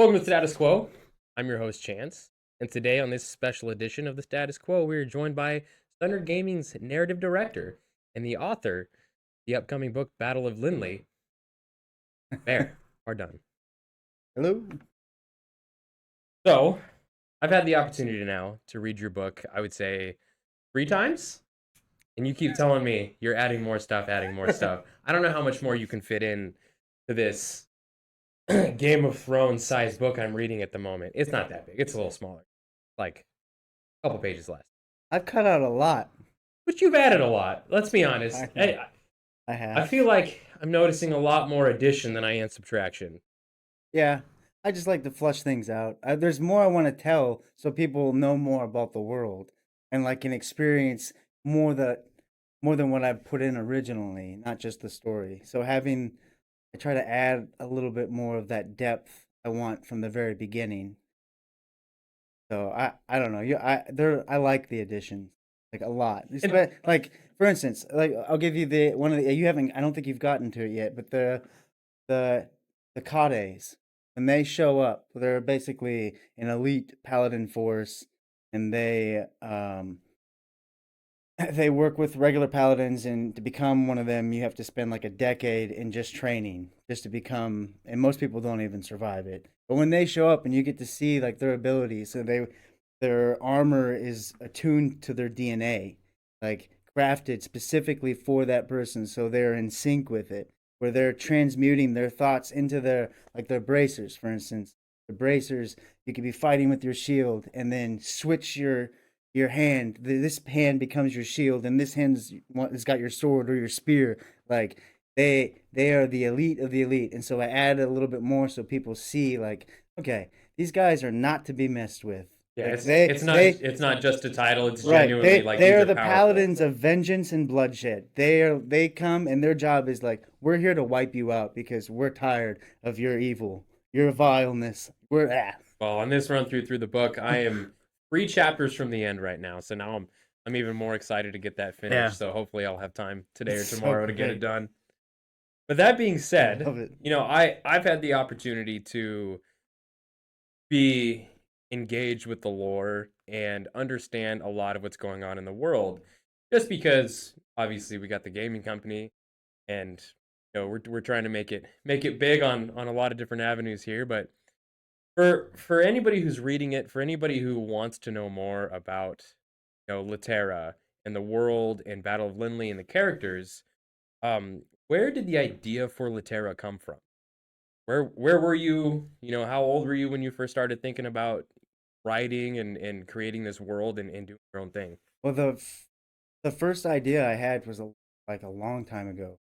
Welcome to Status Quo. I'm your host, Chance. And today, on this special edition of the Status Quo, we are joined by Sundered Gaming's narrative director and the author of the upcoming book, Battle of Lindly, Bear. Pardun. Hello. So, I've had the opportunity now to read your book, I would say, 3 times. And you keep telling me you're adding more stuff, adding more stuff. I don't know how much more you can fit in to this Game of Thrones sized book I'm reading at the moment. It's not that big. It's a little smaller, like a couple pages less. I've cut out a lot. But you've added a lot. Let's be honest. I have. I feel like I'm noticing a lot more addition than I am subtraction. Yeah, I just like to flush things out. There's more I want to tell, so people know more about the world and like can experience more than what I put in originally, not just the story. So I try to add a little bit more of that depth I want from the very beginning. So I don't know. I like the additions like a lot. Like for instance, like I'll give you the one of the you haven't I don't think you've gotten to it yet, but the the Kades, when they show up, they're basically an elite paladin force, and they work with regular paladins, and to become one of them, you have to spend like a decade in just training, just to become. And most people don't even survive it. But when they show up, and you get to see like their abilities, so their armor is attuned to their DNA, like crafted specifically for that person, so they're in sync with it. Where they're transmuting their thoughts into their bracers, for instance. The bracers, you could be fighting with your shield, and then switch your hand. This hand becomes your shield, and this hand has got your sword or your spear. Like they are the elite of the elite, and so I added a little bit more so people see like, okay, these guys are not to be messed with. Yeah, Like it's not just a title. It's right. genuinely like They these are are the powerful. paladins of vengeance and bloodshed. They come, and their job is like, we're here to wipe you out because we're tired of your evil, your vileness. Well, on this run through the book, I am 3 chapters from the end right now. So now I'm even more excited to get that finished. Yeah. So hopefully I'll have time today or It's so tomorrow to get it great. done. But that being I said, love it. I've had the opportunity to be engaged with the lore and understand a lot of what's going on in the world, just because obviously we got the gaming company, and we're trying to make it big on a lot of different avenues here. But for anybody who's reading it, for anybody who wants to know more about Latera and the world and Battle of Lindley and the characters, where did the idea for Latera come from? Where were you? How old were you when you first started thinking about writing and creating this world and doing your own thing? Well, the first idea I had was like a long time ago.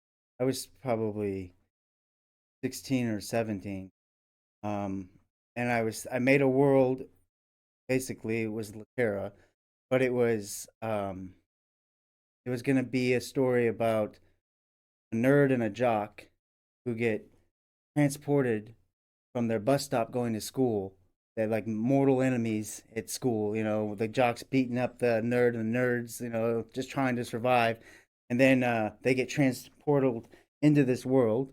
I was probably 16 or 17. Um, and I made a world. Basically, it was Latera, but it was gonna be a story about a nerd and a jock who get transported from their bus stop going to school. They're like mortal enemies at school, the jocks beating up the nerd and the nerds, just trying to survive. And then they get transported into this world,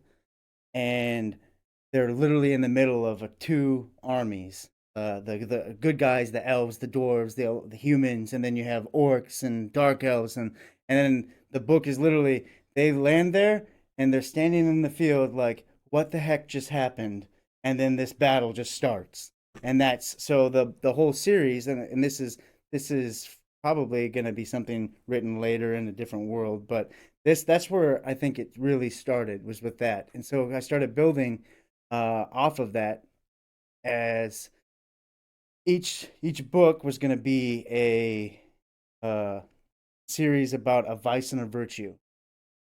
and they're literally in the middle of two armies. The good guys, the elves, the dwarves, the humans, and then you have orcs and dark elves, and then the book is literally they land there and they're standing in the field like, what the heck just happened? And then this battle just starts, and that's so the whole series, and this is probably going to be something written later in a different world, but that's where I think it really started was with that, and so I started building off of that as each book was going to be a series about a vice and a virtue.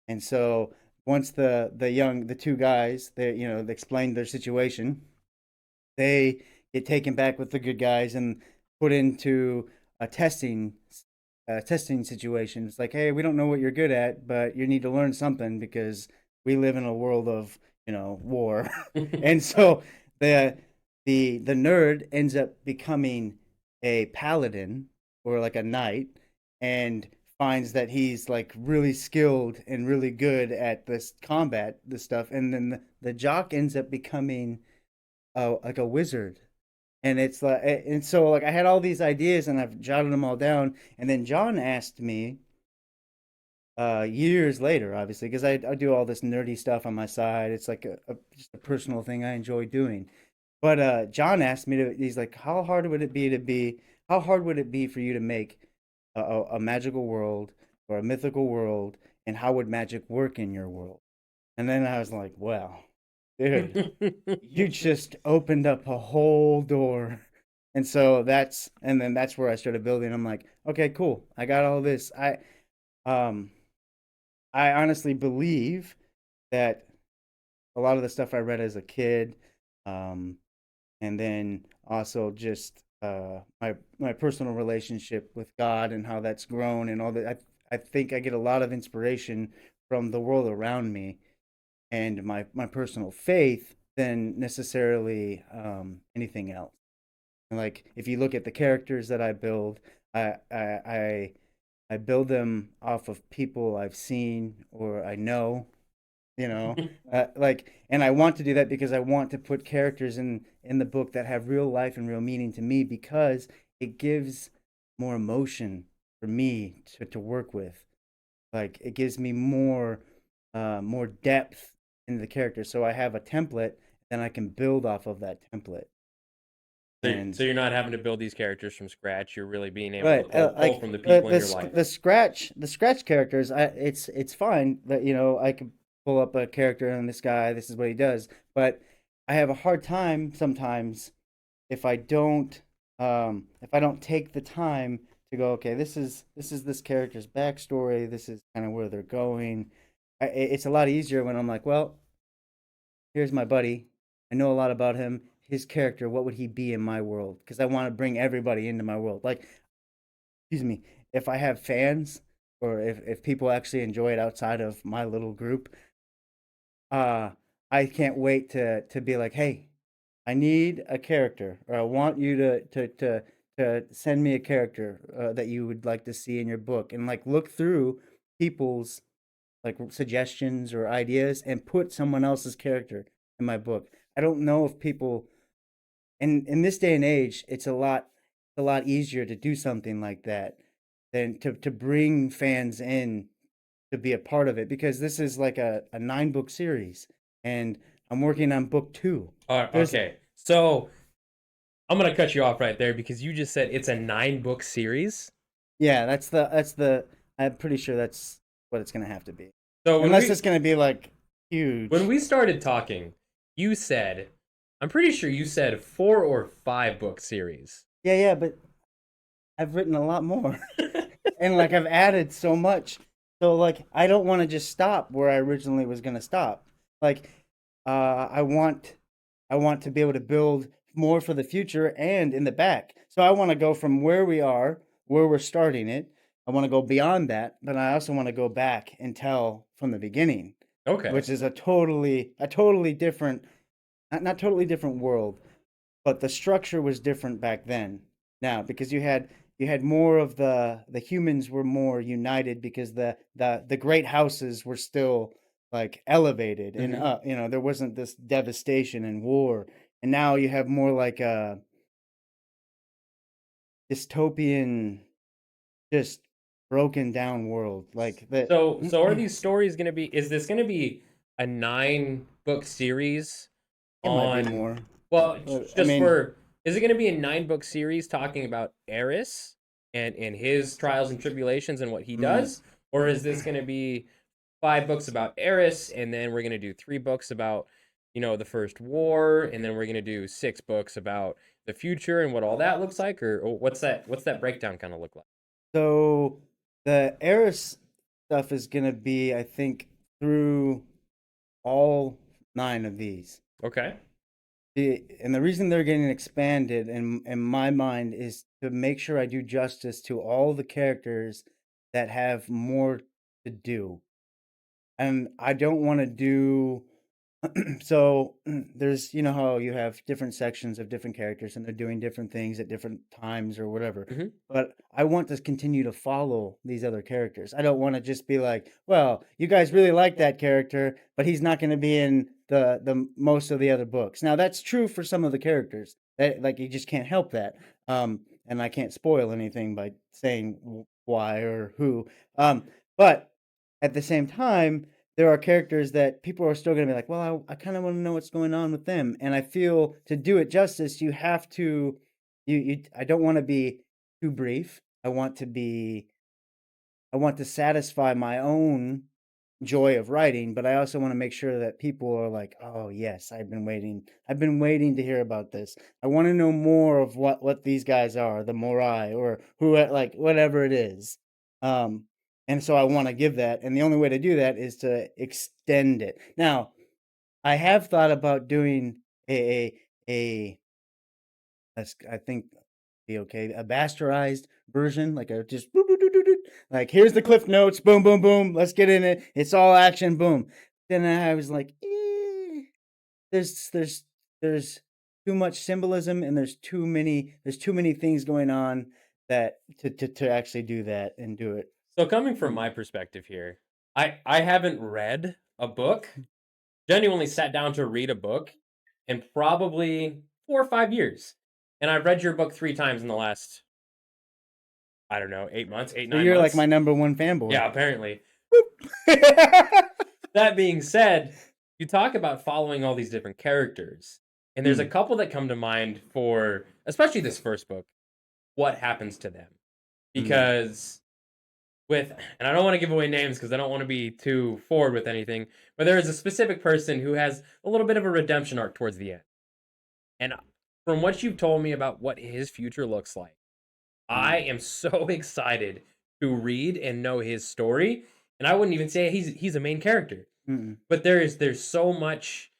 And so once the two guys they explained their situation, they get taken back with the good guys and put into a testing situation. It's like, hey, we don't know what you're good at, but you need to learn something because we live in a world of war. And so the the nerd ends up becoming a paladin or like a knight, and finds that he's like really skilled and really good at this stuff, and then the jock ends up becoming like a wizard. And it's like, and so like I had all these ideas and I've jotted them all down. And then John asked me years later, obviously, because I do all this nerdy stuff on my side. It's like just a personal thing I enjoy doing. But John asked me to, he's like, how hard would it be for you to make a magical world or a mythical world, and how would magic work in your world? And then I was like, well, dude, you just opened up a whole door. And so and then that's where I started building. I'm like, okay, cool. I got all this. Um, I honestly believe that a lot of the stuff I read as a kid, um, and then also just my personal relationship with God and how that's grown and all that. I think I get a lot of inspiration from the world around me and my personal faith than necessarily anything else. And like if you look at the characters that I build, I I I, I build them off of people I've seen or I know, you know, like, and I want to do that because I want to put characters in the book that have real life and real meaning to me, because it gives more emotion for me to work with. Like it gives me more depth in the character, so I have a template, then I can build off of that template. So And you're not having to build these characters from scratch. You're really being able to right, pull like from the people in your life. the scratch characters, it's fine that I could pull up a character and this guy, this is what he does, but I have a hard time sometimes if if I don't take the time to go, okay, this character's backstory, this is kind of where they're going. It's a lot easier when I'm like, well, here's my buddy. I know a lot about him. His character, what would he be in my world? Because I want to bring everybody into my world. Like, excuse me, if I have fans or if people actually enjoy it outside of my little group, uh, I can't wait to be like, hey, I need a character, or I want you to send me a character that you would like to see in your book, and like look through people's like suggestions or ideas and put someone else's character in my book. I don't know if people in this day and age, it's a lot easier to do something like that than to bring fans in to be a part of it, because this is like a 9 book series and I'm working on book 2. All right, There's okay. So I'm gonna cut you off right there because you just said it's a 9 book series. Yeah, that's the I'm pretty sure that's what it's gonna have to be. So Unless it's gonna be like when huge. we started talking, you said, I'm pretty sure you said 4 or 5 book series. Yeah, but I've written a lot more. And like I've added so much. So like I don't want to just stop where I originally was gonna stop. Like I want to be able to build more for the future and in the back. So I want to go from where we are, where we're starting it. I want to go beyond that, but I also want to go back and tell from the beginning, Okay. which is a totally different, not totally different world, but the structure was different back then. Now, because you had more of the humans were more united because the great houses were still like elevated, and Hmm. there wasn't this devastation and war. And now you have more like a dystopian, just broken down world like that. So are these stories gonna be? Is this gonna be a 9 book series It might be on? more. Well, I just mean, for, is it gonna be a 9 book series talking about Eris and his trials and tribulations and what he mm, does, or is this gonna be 5 books about Eris, and then we're gonna do 3 books about the first war, and then we're gonna do 6 books about the future and what all that looks like, or what's that breakdown kind of look like? so the Eris stuff is gonna be, I think, through all 9 of these. Okay. And the reason they're getting expanded in my mind is to make sure I do justice to all the characters that have more to do. And I don't want to do So there's, you know how you have different sections of different characters and they're doing different things at different times or whatever. Hmm. But I want to continue to follow these other characters. I don't want to just be like, well, you guys really like that character, but he's not going to be in the most of the other books. Now that's true for some of the characters. That, like, you just can't help that. And I can't spoil anything by saying why or who. But at the same time, there are characters that people are still going to be like, well, I kind of want to know what's going on with them. And I feel to do it justice, you have to, I don't want to be too brief. I want to satisfy my own joy of writing, but I also want to make sure that people are like, oh yes, I've been waiting to hear about this. I want to know more of what these guys are, the Morai or who, like, whatever it is. Um, and so I want to give that, and the only way to do that is to extend it. Now, I have thought about doing a I think be okay. A bastardized version, like a just boop, boop, boop, boop, boop. Like, here's the cliff notes, boom, boom, boom. Let's get in it. It's all action, boom. Then I was like, there's there's too much symbolism and there's too many things going on that to actually do that and do it. So coming from Mm, my perspective here, I haven't read a book, genuinely sat down to read a book in probably 4 or 5 years. And I've read your book 3 times in the last, I don't know, 8 months, eight, So nine you're like my months. number one fanboy. Yeah, apparently. Boop. That being said, you talk about following all these different characters. And there's a Mm, couple that come to mind for, especially this first book, what happens to them. mm, Because with, and I don't want to give away names because I don't want to be too forward with anything, but there is a specific person who has a little bit of a redemption arc towards the end. And from what you've told me about what his future looks like, I mm, am so excited to read and know his story. And I wouldn't even say he's a main character, mm, but there's so much,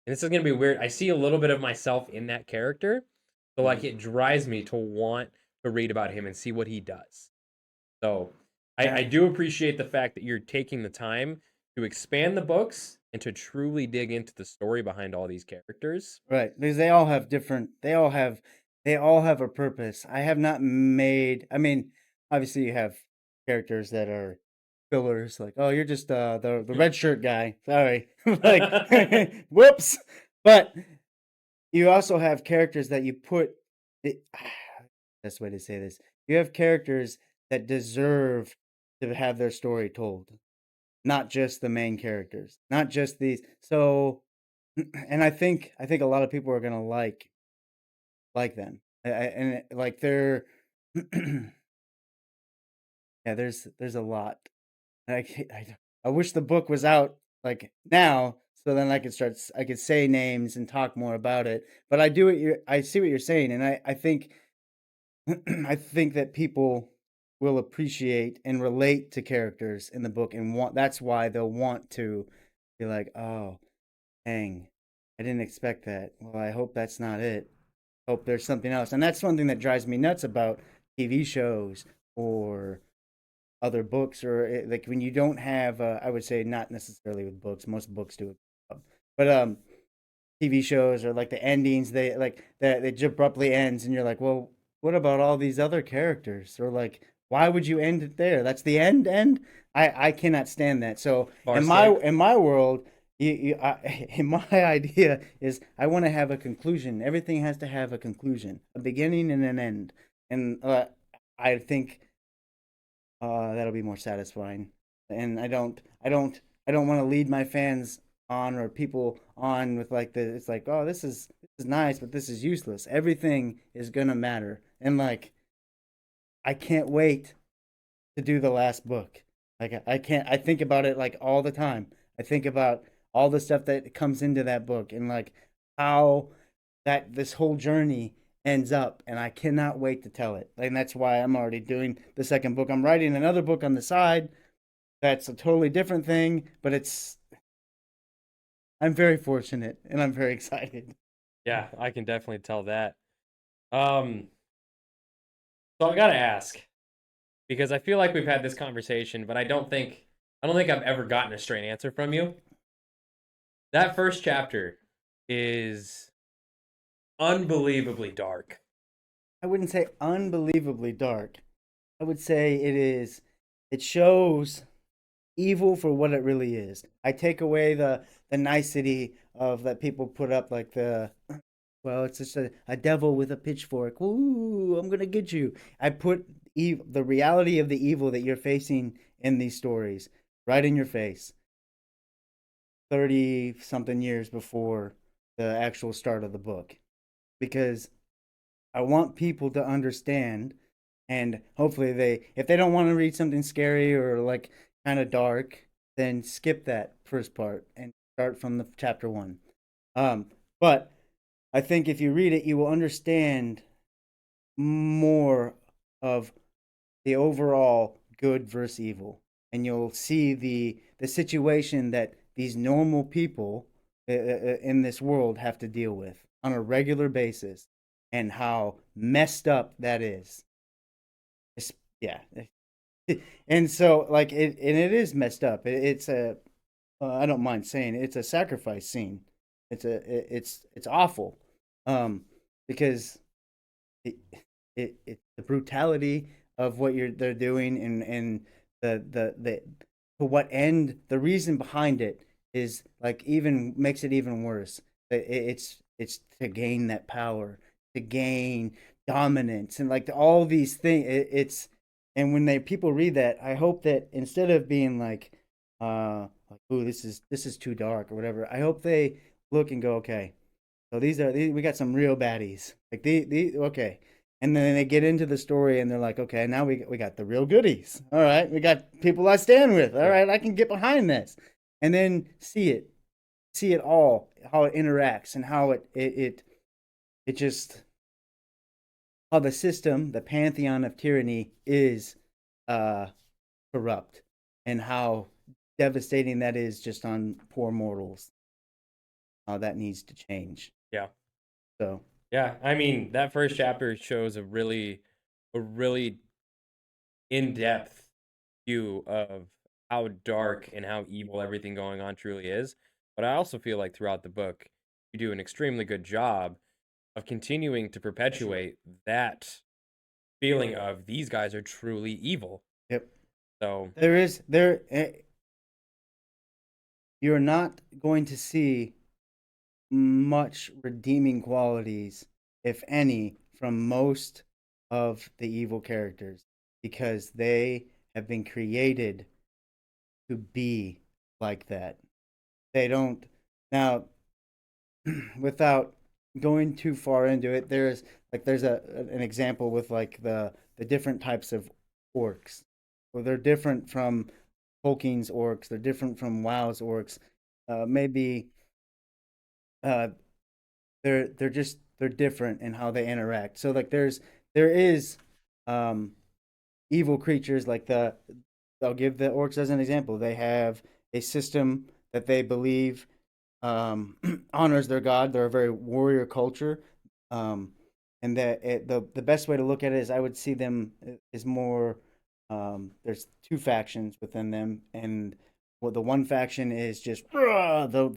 and this is gonna be weird. I see a little bit of myself in that character, so like mm. it drives me to want to read about him and see what he does. So I Yeah. do appreciate the fact that you're taking the time to expand the books and to truly dig into the story behind all these characters. Right, because they all have different they all have a purpose. I have not made I mean, obviously you have characters that are fillers, like, "Oh, you're just, the red shirt guy. Sorry." Like, "Whoops." But you also have characters that you put the best way to say this. You have characters that deserve to have their story told, not just the main characters, not just these. So, and I think a lot of people are gonna like them. And like they're yeah, there's a lot. And I wish the book was out like now, so then I could say names and talk more about it. But I see what you're saying, and I think I think that people will appreciate and relate to characters in the book and want that's why they'll want to be like, oh, dang, I didn't expect that. Well, I hope that's not it. Hope there's something else. And that's one thing that drives me nuts about TV shows or other books or like when you don't have I would say not necessarily with books. Most books do it. But TV shows or like the endings they like that it abruptly ends and you're like, "Well, what about all these other characters?" Or like, "Why would you end it there? That's the end?" I cannot stand that. So, Farscape. in my world, in my idea is I want to have a conclusion. Everything has to have a conclusion, a beginning and an end. And I think that'll be more satisfying. And I don't want to lead my fans on or people on with like the it's like, oh, this is nice, but this is useless. Everything is gonna matter. And like I can't wait to do the last book. Like I can't I think about it like all the time. I think about all the stuff that comes into that book and like how that this whole journey ends up and I cannot wait to tell it. And that's why I'm already doing the second book. I'm writing another book on the side that's a totally different thing, but it's I'm very fortunate and I'm very excited. Yeah, I can definitely tell that. Um, so I gotta ask because I feel like we've had this conversation, but I don't think I've ever gotten a straight answer from you. That first chapter is unbelievably dark. I wouldn't say unbelievably dark. I would say it shows evil for what it really is. I take away the nicety of that people put up, like the, well, it's just a devil with a pitchfork. Ooh, I'm gonna get you. I put the reality of the evil that you're facing in these stories right in your face. 30 something years before the actual start of the book, because I want people to understand, and hopefully if they don't want to read something scary or like kind of dark, then skip that first part and start from the chapter 1. But I think if you read it, you will understand more of the overall good versus evil, and you'll see the situation that these normal people in this world have to deal with on a regular basis, and how messed up that is. Yeah. And so, like, it is messed up. It's a, I don't mind saying it, it's a sacrifice scene. It's awful, um, because it, it the brutality of what they're doing, and the to what end, the reason behind it is like even makes it even worse. It's to gain that power, to gain dominance, and like all these things. It's, and when they people read that, I hope that instead of being like, ooh, this is too dark or whatever, I hope they look and go, okay, so we got some real baddies. Like the okay. And then they get into the story and they're like, okay, now we got the real goodies. All right, we got people I stand with. All Yeah. right, I can get behind this. And then see it all, how it interacts, and how it just, how the system, the pantheon of tyranny is uh corrupt, and how devastating that is just on poor mortals. How that needs to change. Yeah. So Yeah. I mean, that first chapter shows a really in-depth view of how dark and how evil everything going on truly is. But I also feel like throughout the book, you do an extremely good job of continuing to perpetuate that feeling of these guys are truly evil. yep. So, You're not going to see much redeeming qualities, if any, from most of the evil characters, because they have been created to be like that. They don't, now, without going too far into it, there's an example with like the different types of orcs. Well, they're different from Tolkien's orcs. They're different from WoW's orcs. Maybe uh, they're different in how they interact. So like there is um, evil creatures like I'll give the orcs as an example. They have a system that they believe honors their god. They're a very warrior culture, um, and the best way to look at it is I would see them is more. There's two factions within them, and well, the one faction is just the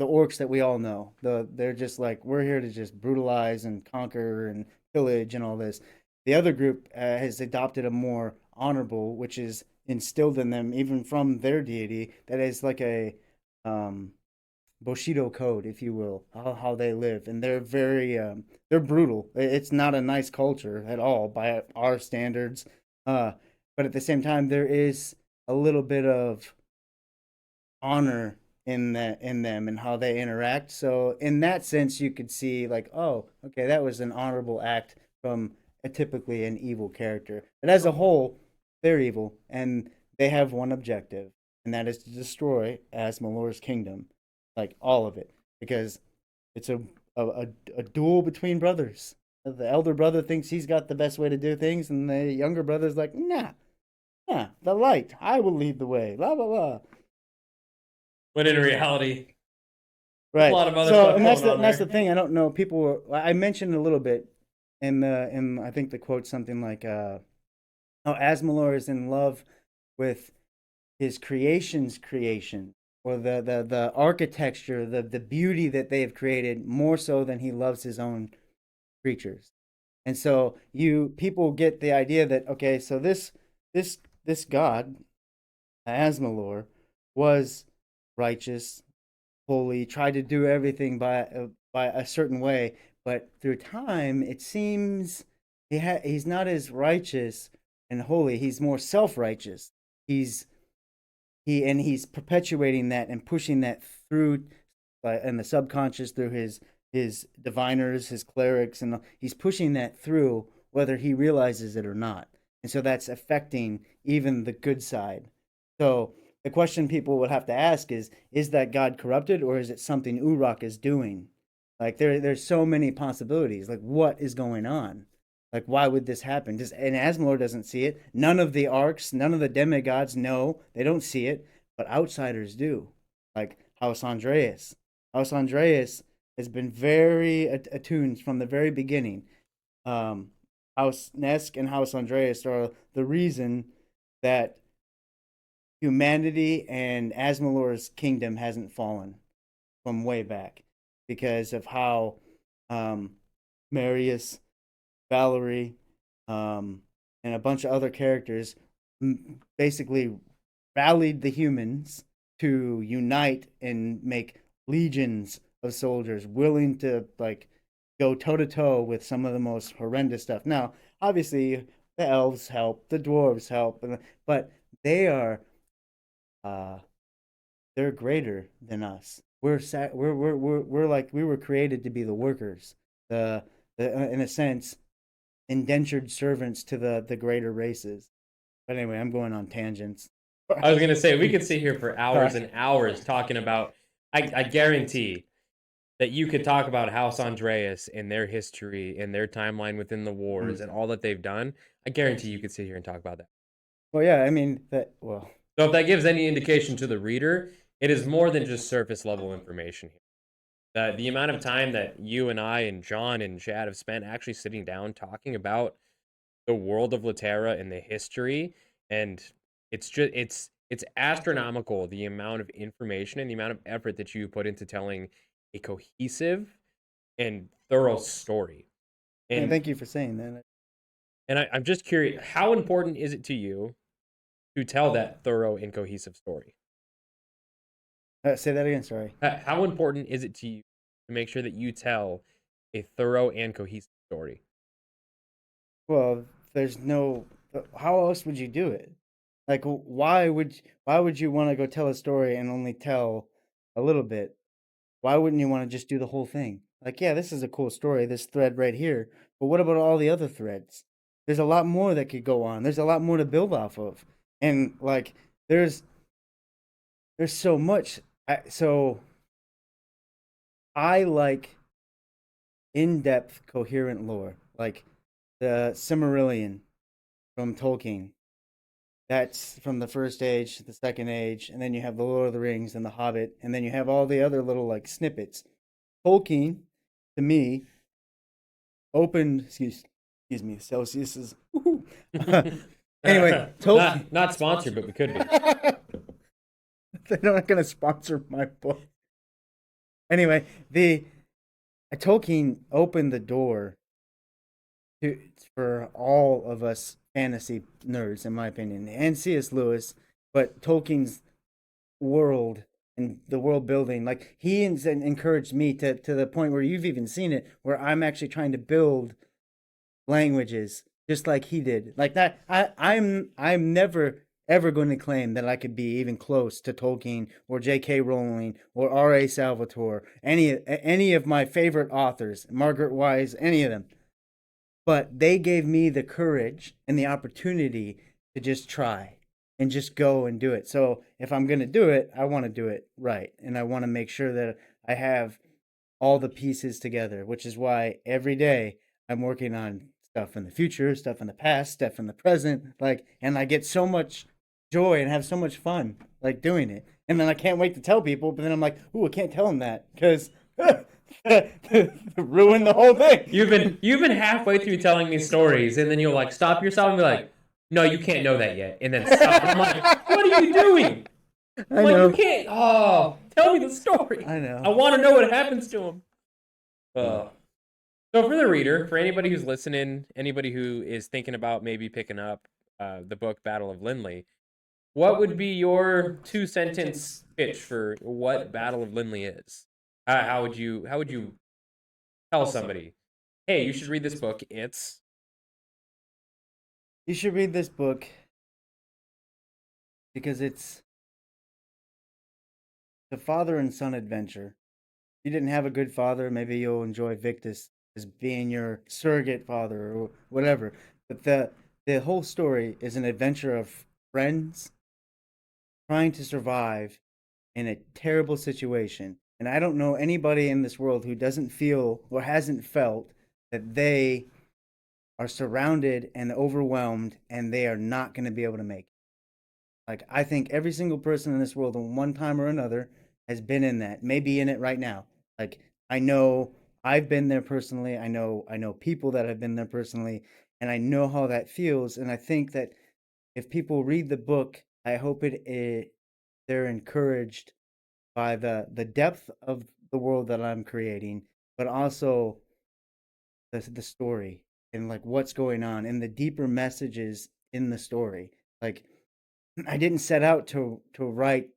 orcs that we all know. They're just like, we're here to just brutalize and conquer and pillage and all this. The other group has adopted a more honorable, which is instilled in them even from their deity. That is like a um, Bushido code, if you will, how they live, and they're brutal. It's not a nice culture at all by our standards, uh, but at the same time, there is a little bit of honor in them and how they interact. So in that sense, you could see like, oh, okay, that was an honorable act from a typically an evil character. But as a whole, they're evil, and they have one objective, and that is to destroy Asmalore's kingdom, like all of it, because it's a duel between brothers. The elder brother thinks he's got the best way to do things, and the younger brother's like, nah, nah, the light, I will lead the way. Blah blah blah. but in reality, a Right. lot of other So, stuff and that's going the on and that's the there. thing. I don't know. People were. I mentioned a little bit in I think the quote something like, "Oh, Asmalor is in love with his creation's creation, or the architecture, the beauty that they have created more so than he loves his own creatures. And so you people get the idea that okay, so this god Asmalor was righteous, holy, tried to do everything by a certain way, but through time it seems he's not as righteous and holy. He's more self-righteous. He's he's perpetuating that and pushing that through in the subconscious through his diviners, his clerics, and he's pushing that through whether he realizes it or not. And so that's affecting even the good side. So the question people would have to ask is that God corrupted or is it something Uruk is doing? Like there's so many possibilities. Like what is going on? Like why would this happen? And Asmolor doesn't see it. None of the arcs, none of the demigods know. They don't see it, but outsiders do. Like House Andreas. House Andreas has been very attuned from the very beginning. House Nesk and House Andreas are the reason that humanity and Asmalor's kingdom hasn't fallen from way back because of how Marius, Valerie, and a bunch of other characters basically rallied the humans to unite and make legions of soldiers willing to like go toe to toe with some of the most horrendous stuff. Now, obviously, the elves help, the dwarves help, but they are they're greater than us. We're like we were created to be the workers, the in a sense indentured servants to the greater races. But anyway, I'm going on tangents. I was gonna say we could sit here for hours and hours talking about. I guarantee that you could talk about House Andreas and their history and their timeline within the wars and all that they've done. I guarantee you could sit here and talk about that. Well, yeah, I mean that. Well, so if that gives any indication to the reader, it is more than just surface level information here. The amount of time that you and I and John and Chad have spent actually sitting down talking about the world of Latera and the history, and it's just it's astronomical the amount of information and the amount of effort that you put into telling a cohesive and thorough story. And thank you for saying that. And I'm just curious, how important is it to you to tell that thorough and cohesive story? Say that again. Sorry. How important is it to you to make sure that you tell a thorough and cohesive story? Well, there's no. How else would you do it? Like, why would you want to go tell a story and only tell a little bit? Why wouldn't you want to just do the whole thing? Like, yeah, this is a cool story, this thread right here. But what about all the other threads? There's a lot more that could go on. There's a lot more to build off of. And like there's so much so I like in-depth coherent lore. Like the Silmarillion from Tolkien. That's from the first age to the second age, and then you have the Lord of the Rings and the Hobbit, and then you have all the other little like snippets. Tolkien, to me, opened. Excuse me, Celsius is. Anyway, Tolkien not sponsored, but we could be. They're not going to sponsor my book. Anyway, Tolkien opened the door for all of us fantasy nerds, in my opinion, and C.S. Lewis, but Tolkien's world and the world building, like he encouraged me to the point where you've even seen it, where I'm actually trying to build languages just like he did. Like that, I'm never ever going to claim that I could be even close to Tolkien or J.K. Rowling or R.A. Salvatore, any of my favorite authors, Margaret Wise, any of them. But they gave me the courage and the opportunity to just try and just go and do it. So if I'm going to do it, I want to do it right. And I want to make sure that I have all the pieces together, which is why every day I'm working on stuff in the future, stuff in the past, stuff in the present. Like, and I get so much joy and have so much fun like doing it. And then I can't wait to tell people, but then I'm like, ooh, I can't tell them that because ruin the whole thing. You've been halfway through telling me stories, and then you'll like stop yourself and be like, "No, you can't know that yet," and then stop. And I'm like, "What are you doing?" I Like, you know. can't. Oh, tell me the story. I know. I want to know what happens to him. Uh, so for the reader, for anybody who's listening, anybody who is thinking about maybe picking up the book Battle of Lindly, what would be your 2 sentence pitch for what Battle of Lindly is? How would you tell somebody, hey, you should read this book? It's You should read this book because it's the father and son adventure. If you didn't have a good father, maybe you'll enjoy Victus as being your surrogate father or whatever. But the whole story is an adventure of friends trying to survive in a terrible situation. And I don't know anybody in this world who doesn't feel or hasn't felt that they are surrounded and overwhelmed and they are not going to be able to make it. Like, I think every single person in this world, at one time or another, has been in that, maybe in it right now. Like, I know I've been there personally. I know people that have been there personally, and I know how that feels. And I think that if people read the book, I hope they're encouraged by the depth of the world that I'm creating, but also the story and like what's going on and the deeper messages in the story. Like, I didn't set out to write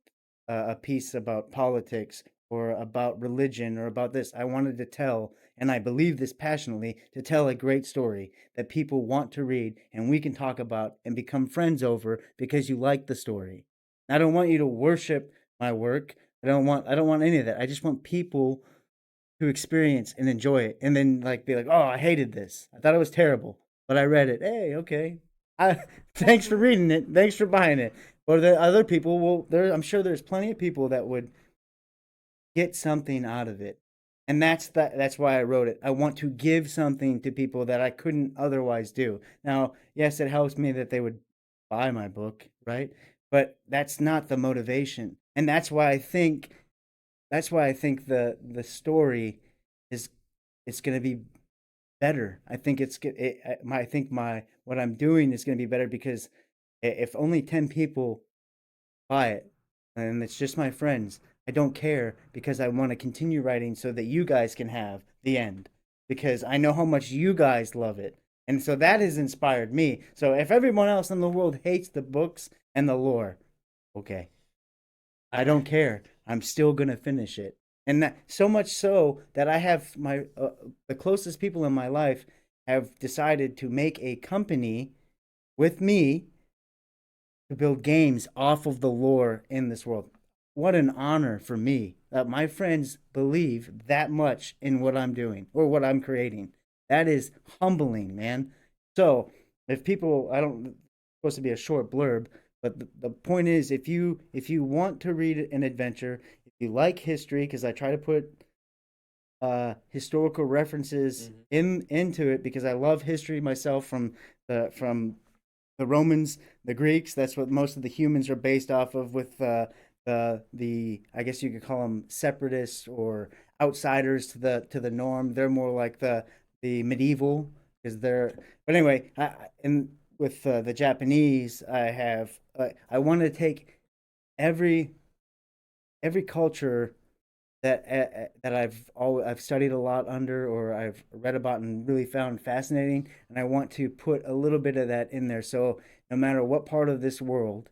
a piece about politics or about religion or about this. I wanted to tell, and I believe this passionately, to tell a great story that people want to read and we can talk about and become friends over because you like the story. I don't want you to worship my work. I don't want any of that. I just want people to experience and enjoy it and then like be like, "Oh, I hated this. I thought it was terrible, but I read it. Hey, okay. I thanks for reading it. Thanks for buying it." Or the other people will I'm sure there's plenty of people that would get something out of it. And that's why I wrote it. I want to give something to people that I couldn't otherwise do. Now, yes, it helps me that they would buy my book, right? But that's not the motivation. And that's why I think the story is it's going to be better. I think I think my what I'm doing is going to be better because if only 10 people buy it and it's just my friends, I don't care because I want to continue writing so that you guys can have the end because I know how much you guys love it. And so that has inspired me. So if everyone else in the world hates the books and the lore, okay, I don't care. I'm still gonna finish it, and that so much so that I have the closest people in my life have decided to make a company with me to build games off of the lore in this world. What an honor for me that my friends believe that much in what I'm doing or what I'm creating. That is humbling, man. So, if people, I don't, it's supposed to be a short blurb, but the point is, if you want to read an adventure, if you like history, because I try to put historical references Mhm. into it because I love history myself from the Romans, the Greeks. That's what most of the humans are based off of. With the I guess you could call them separatists or outsiders to the norm. They're more like the medieval because they're. But anyway, and with the Japanese, I want to take every every culture that I've studied a lot under or I've read about and really found fascinating, and I want to put a little bit of that in there. So no matter what part of this world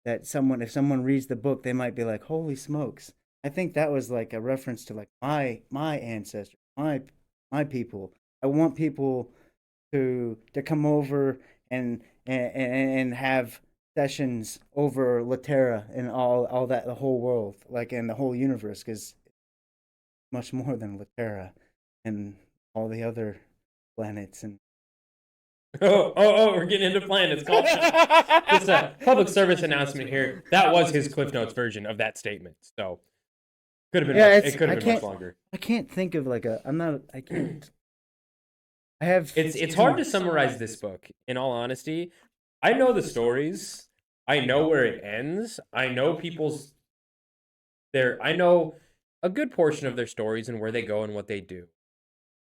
that if someone reads the book, they might be like, "Holy smokes!" I think that was like a reference to like my ancestors, my people. I want people to come over and have sessions over Latera and all that the whole world like and the whole universe because much more than Latera and all the other planets and We're getting into planets. Caution. Just a public service announcement here. That was his Cliff Notes version of that statement. So could have been yeah, much. it's It could have been much longer. I can't think of like a I'm not I can't I have It's hard to summarize this book. In all honesty, I know the stories. I know where it ends. I know people's their. I know a good portion of their stories and where they go and what they do.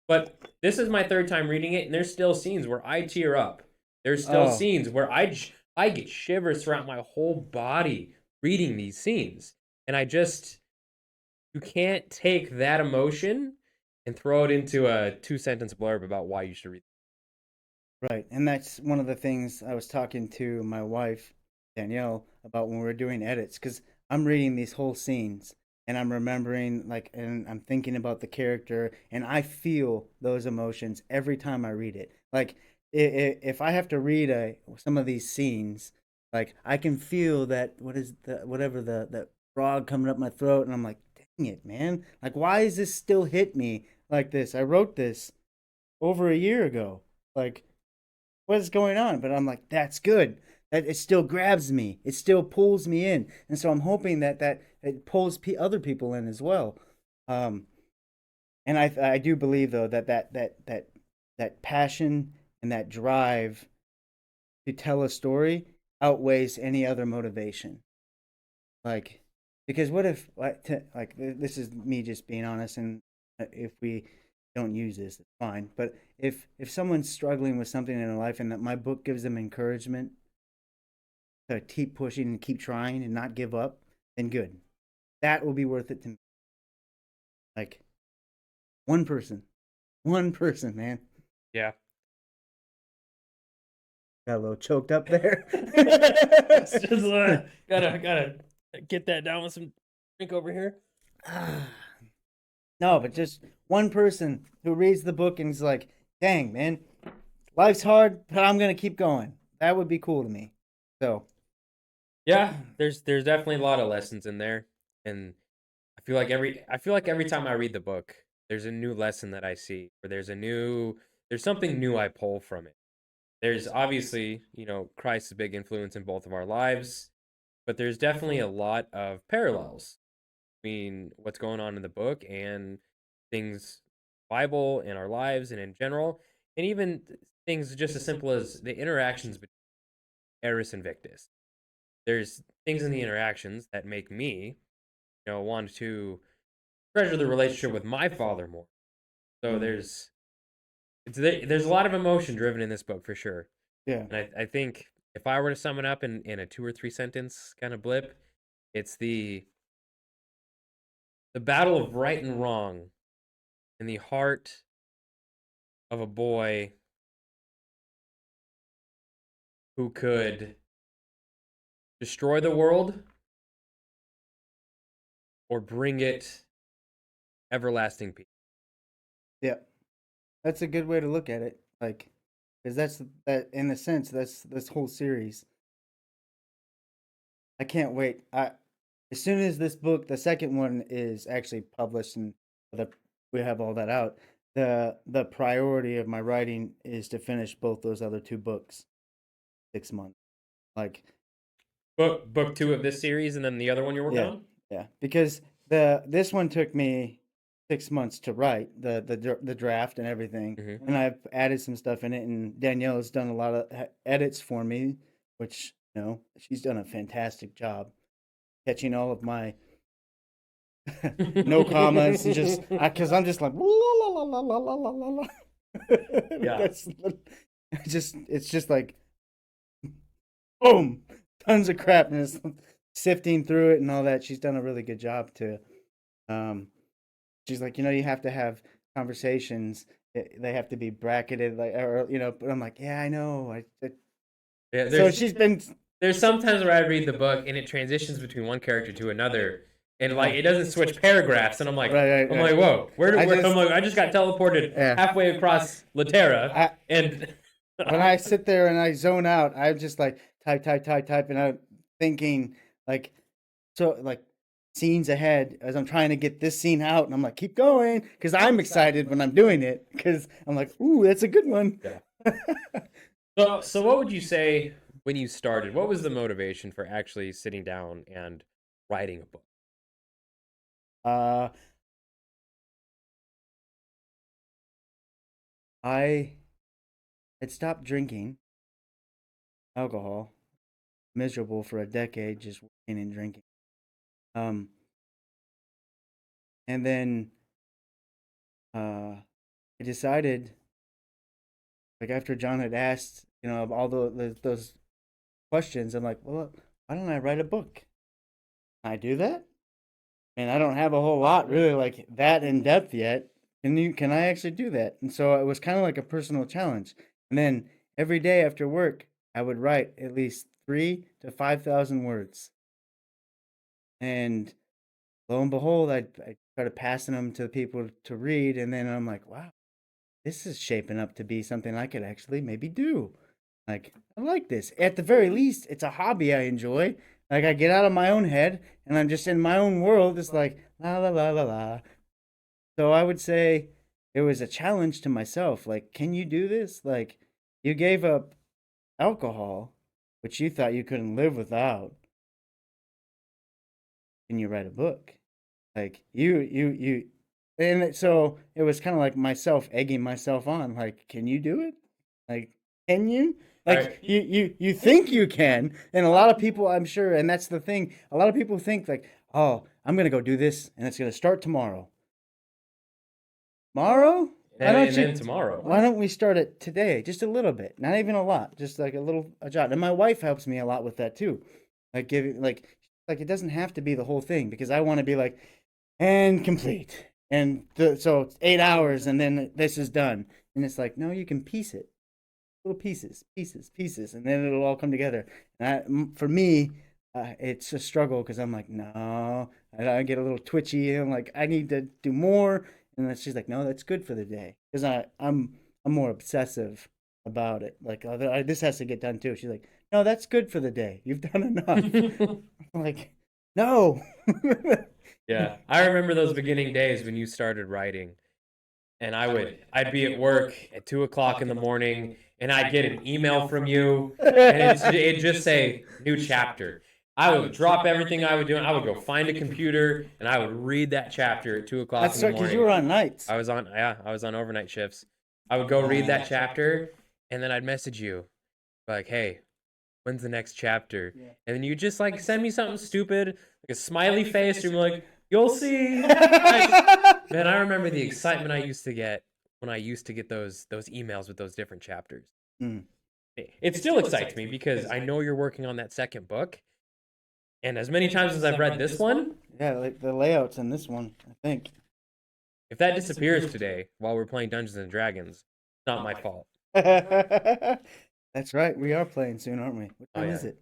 But this is my third time reading it, and there's still scenes where I tear up. There's still oh scenes where I get shivers throughout my whole body reading these scenes. And you can't take that emotion and throw it into a 2 sentence blurb about why you should read. Right. And that's one of the things I was talking to my wife, Danielle, about when we were doing edits, because I'm reading these whole scenes and I'm remembering, like, and I'm thinking about the character, and I feel those emotions every time I read it. Like, if I have to read some of these scenes, like, I can feel that, whatever the frog coming up my throat, and I'm like, dang it, man. Like, why is this still hit me like this? I wrote this over a year ago. Like, what is going on? But I'm like, that's good. That it still grabs me. It still pulls me in, and so I'm hoping that it pulls other people in as well. Um, and I do believe though that passion and that drive to tell a story outweighs any other motivation. Like, because what if like this is me just being honest, and if we don't use this, it's fine. But if someone's struggling with something in their life, and that my book gives them encouragement to keep pushing and keep trying and not give up, then good. That will be worth it to me. Like one person, man. Yeah. Got a little choked up there. It's just gotta get that down with some drink over here. No, but just one person who reads the book and is like, dang, man, life's hard, but I'm going to keep going. That would be cool to me. So, Yeah, there's definitely a lot of lessons in there, and I feel like every time I read the book, there's a new lesson that I see, or there's something new I pull from it. There's obviously, Christ's a big influence in both of our lives, but there's definitely a lot of parallels between what's going on in the book and things Bible in our lives and in general, and even things just as simple as the interactions between Eris and Victus. There's things in the interactions that make me, want to treasure the relationship with my father more. So there's a lot of emotion driven in this book for sure. yeah. And I think if I were to sum it up in a 2 or 3 sentence kind of blip, it's the battle of right and wrong in the heart of a boy who could destroy the world or bring it everlasting peace. Yeah. That's a good way to look at it. Like, because that, in a sense, that's this whole series. I can't wait. As soon as this book, the second one, is actually published and the we have all that out, the priority of my writing is to finish both those other two books. 6 months. Like, Book two of this series, and then the other one you're working yeah, on. yeah. Because this one took me 6 months to write the draft and everything, Hmm. and I've added some stuff in it. And Danielle has done a lot of edits for me, which she's done a fantastic job catching all of my no commas, and just because I'm just like la la la la la la la la la. Yeah. That's it's just like boom, tons of crap, and it's sifting through it and all that. She's done a really good job to. Um, she's like, you have to have conversations. They have to be bracketed, like, or But I'm like, yeah, I know. Yeah, So she's been. there's sometimes where I read the book and it transitions between one character to another, and like Yeah. it doesn't switch paragraphs, and I'm Right. like, whoa, I'm like, I just got teleported Yeah. halfway across Latera, I and when I sit there and I zone out, I'm just like type, and I'm thinking like like scenes ahead as I'm trying to get this scene out, and I'm like, keep going, because I'm excited when I'm doing it, because I'm like, ooh, that's a good one. Yeah. So what would you say when you started? What was the motivation for actually sitting down and writing a book? uh, I had stopped drinking alcohol, miserable for a decade, just working and drinking. Um, and then I decided, like, after John had asked, of all those questions, I'm like, well, why don't I write a book? I do that? And I don't have a whole lot really like that in depth yet. Can I actually do that? And so it was kind of like a personal challenge. And then every day after work, I would write at least 3 to 5,000 words. And lo and behold, I started passing them to people to read, and then I'm like, wow, this is shaping up to be something I could actually maybe do. Like, I like this. At the very least, it's a hobby I enjoy. Like, I get out of my own head and I'm just in my own world. It's like, la la la la la. So I would say it was a challenge to myself. Like, can you do this? Like, you gave up alcohol, which you thought you couldn't live without. Can you write a book? Like, you. And so it was kind of like myself egging myself on. Like, can you do it? Like, can you? Like you think you can, and a lot of people, I'm sure, and that's the thing. A lot of people think like, oh, I'm gonna go do this, and it's gonna start tomorrow. Tomorrow? And then tomorrow. Why don't we start it today? Just a little bit, not even a lot, just like a jot. And my wife helps me a lot with that too. Like giving like it doesn't have to be the whole thing because I want to be like and complete. And so it's 8 hours and then this is done. And it's like, no, you can piece it. Little pieces, and then it'll all come together. And for me, it's a struggle because I'm like, no, I get a little twitchy. And I'm like, I need to do more. And then she's like, no, that's good for the day because I'm more obsessive about it. Like, this has to get done too. She's like, no, that's good for the day. You've done enough. I'm like, no. Yeah, I remember those beginning days when you started writing, and I'd be at work at 2 o'clock in the morning, and I'd get an email from you, and it'd just say new chapter. I would drop everything I was doing. I would go find a computer, and I would read that chapter at 2 o'clock That's in the right, because morning. you were on nights. I was on overnight shifts. I would go read that chapter, and then I'd message you, like, hey, when's the next chapter? Yeah. And then you just like send me something stupid, like a smiley face, and you're like, you'll see. Man, I remember the excitement I used to get when I used to get those emails with those different chapters. Mm. It still excites me because I know you're working on that second book. And as many times as I've read this one, Yeah, like the layouts in this one, I think. if that disappears today while we're playing Dungeons and Dragons, it's not my fault. That's right. We are playing soon, aren't we? What time is it?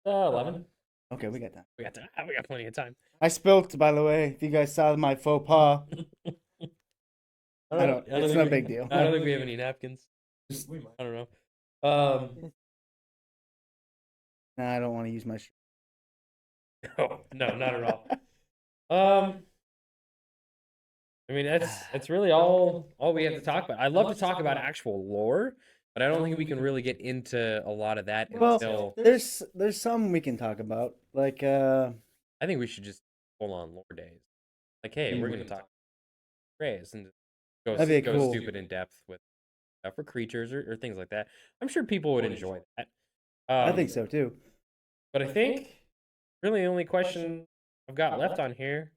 11. Okay, we got time. We got plenty of time. I spilled, by the way. If you guys saw my faux pas, it's no big deal. I don't think we have any napkins. I don't know. Nah, I don't want to use my. No, not at all. I mean, that's really all we have to talk about. I'd love to talk about actual lore, but I don't think we can really get into a lot of that until. There's some we can talk about. Like I think we should just full on lore days. Like, hey, we're gonna talk rays and go cool. stupid in depth with stuff for creatures or things like that. I'm sure people would enjoy that. I think so too. But I think really the only question I've got left on here,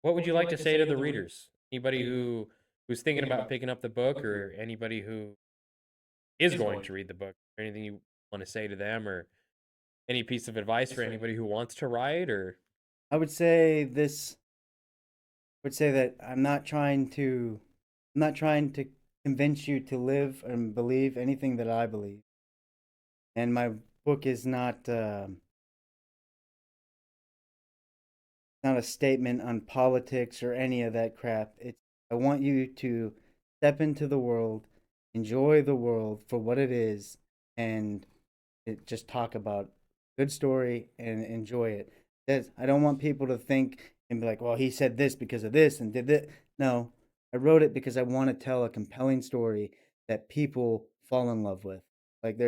what would you like to say to the readers? Anybody who's thinking about picking up the book, or anybody who is going to read the book, or anything you want to say to them, or any piece of advice for anybody who wants to write? Or I would say this. I would say that I'm not trying to convince you to live and believe anything that I believe. And my book is not a statement on politics or any of that crap. I want you to step into the world, enjoy the world for what it is, and just talk about good story and enjoy it. I don't want people to think and be like, well, he said this because of this and did that. No, I wrote it because I want to tell a compelling story that people fall in love with. Like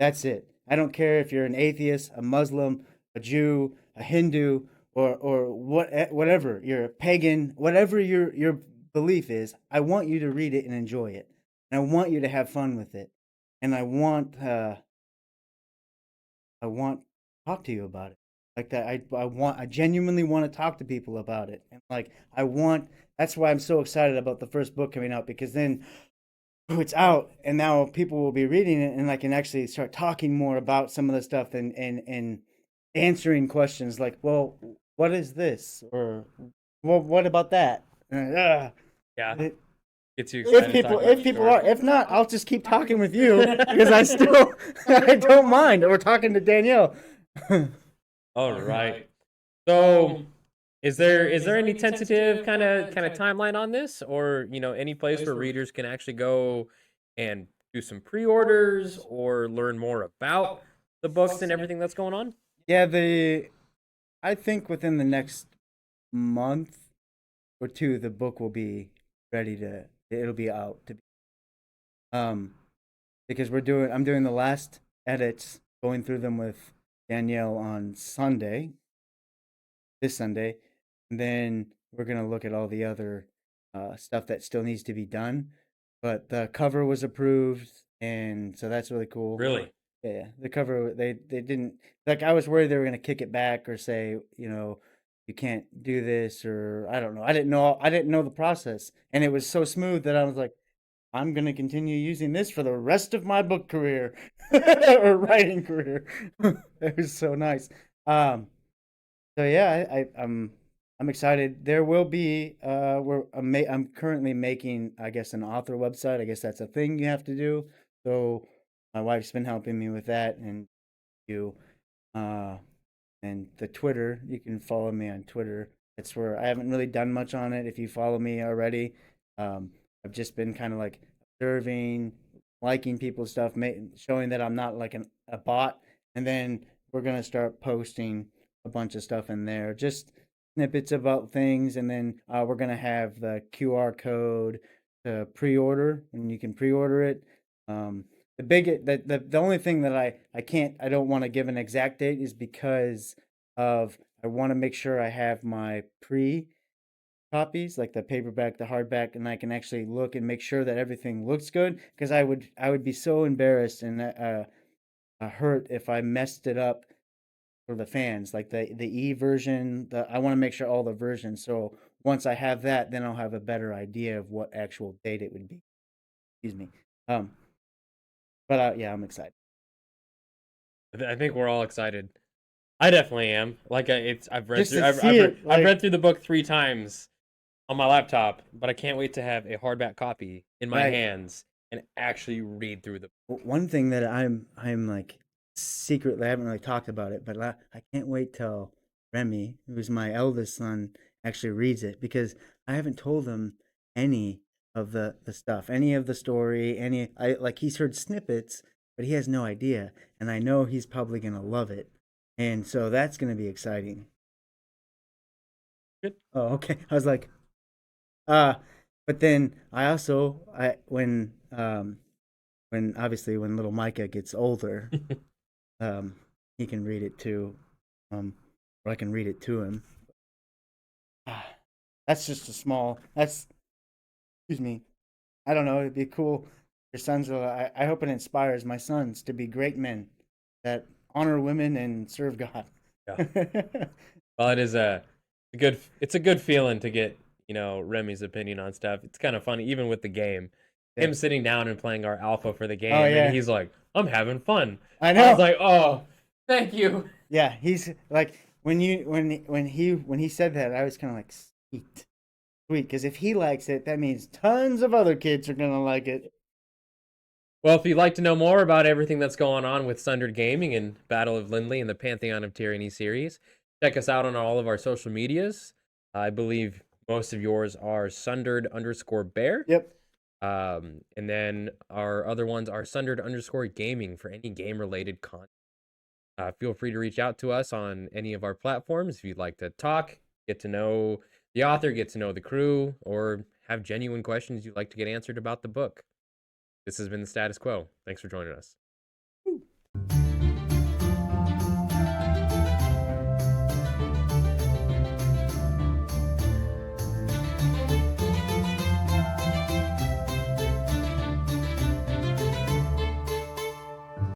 that's it. I don't care if you're an atheist, a Muslim, a Jew, a Hindu, or whatever. You're a pagan, whatever your belief is. I want you to read it and enjoy it, and I want you to have fun with it, and I want to talk to you about it. Like that, I genuinely want to talk to people about it, and like that's why I'm so excited about the first book coming out, because then it's out and now people will be reading it and I can actually start talking more about some of the stuff and answering questions like, well, what is this? Or, well, what about that? Yeah, It- gets you excited to talk about if the people story. are, if not, I'll just keep talking with you because I still I don't mind. Or talking to Danielle. All right. So, is there any tentative kind of timeline on this, or any place where readers can actually go and do some pre-orders or learn more about the books and everything that's going on? Yeah, the I think within the next month or two, the book will be ready to. It'll be out to be. Um, because I'm doing the last edits, going through them with Danielle on Sunday, this Sunday, and then we're gonna look at all the other stuff that still needs to be done. But the cover was approved, and so that's really cool. Really? Yeah, the cover they didn't like. I was worried they were gonna kick it back or say, you can't do this, or I don't know. I didn't know the process, and it was so smooth that I was like, I'm gonna continue using this for the rest of my book career or writing career. It was so nice. Um, so yeah, I'm excited. There will be I'm currently making, I guess, an author website. I guess that's a thing you have to do. So my wife's been helping me with that, and you uh and the Twitter, you can follow me on Twitter. It's where I haven't really done much on it. If you follow me already, um, I've just been kind of like observing, liking people's stuff, showing that I'm not like a bot. And then we're gonna start posting a bunch of stuff in there, just snippets about things. And then we're gonna have the QR code to pre-order, and you can pre-order it. Um, the only thing that I don't want to give an exact date is because of I want to make sure I have my pre copies, like the paperback, the hardback, and I can actually look and make sure that everything looks good, because I would be so embarrassed and hurt if I messed it up for the fans, like the E version. I want to make sure all the versions. So once I have that, then I'll have a better idea of what actual date it would be. Excuse me. Um, but yeah, I'm excited. I think we're all excited. I definitely am. Like I've read Just through to see it, I've like, read through the book 3 times on my laptop, but I can't wait to have a hardback copy in my right. hands and actually read through the. One thing that I'm like secretly, I haven't really talked about it, but I can't wait till Remy, who's my eldest son, actually reads it, because I haven't told him any of the stuff, any of the story, any I like he's heard snippets, but he has no idea, and I know he's probably gonna love it, and so that's gonna be exciting. Good. Oh, okay. I was like, uh, but then I also when obviously when little Micah gets older, um, he can read it too, or I can read it to him. That's just a small. That's excuse me. I don't know. It'd be cool. Your sons will. I hope it inspires my sons to be great men that honor women and serve God. Yeah. Well, it is it's a good feeling to get, Remy's opinion on stuff. It's kind of funny, even with the game. Yeah. Him sitting down and playing our alpha for the Oh game, and yeah. he's like, I'm having fun. I I was know. like, oh, thank you. Yeah. He's like when he said that, I was kind of like sweet, sweet, because if he likes it, that means tons of other kids are gonna like it. Well, if you'd like to know more about everything that's going on with Sundered Gaming and Battle of Lindly and the Pantheon of Tyranny series, check us out on all of our social medias. I believe most of yours are Sundered_Bear. Yep. And then our other ones are Sundered_Gaming for any game related content. Feel free to reach out to us on any of our platforms if you'd like to talk, get to know the author, get to know the crew, or have genuine questions you'd like to get answered about the book. This has been the status quo. Thanks for joining us.